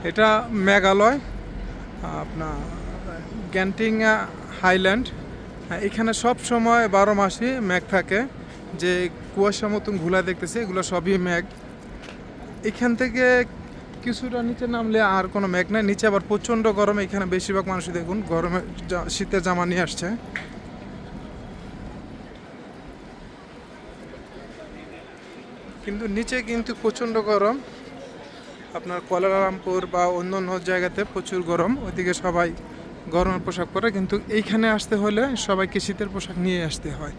এটা মেঘালয় আপনার granting highland. এখানে সব সময় 12 মাসই মেঘ থাকে। যে কুয়াশা মতন ঘোলা দেখতেছে এগুলো সবই মেঘ। এখান থেকে কিছুটা নিচে নামলে আর কোনো মেঘ নাই, নিচে আবার প্রচণ্ড গরম। এখানে বেশিরভাগ মানুষই দেখুন গরমে শীতের জামা নিয়ে আসছে। কিন্তু নিচে কিন্তু প্রচণ্ড গরম। আপনার কুয়ালালামপুর বা অন্য অন্য জায়গাতে প্রচুর গরম, ওইদিকে সবাই গরমের পোশাক পরে, কিন্তু এইখানে আসতে হলে সবাইকে শীতের পোশাক নিয়ে আসতে হয়।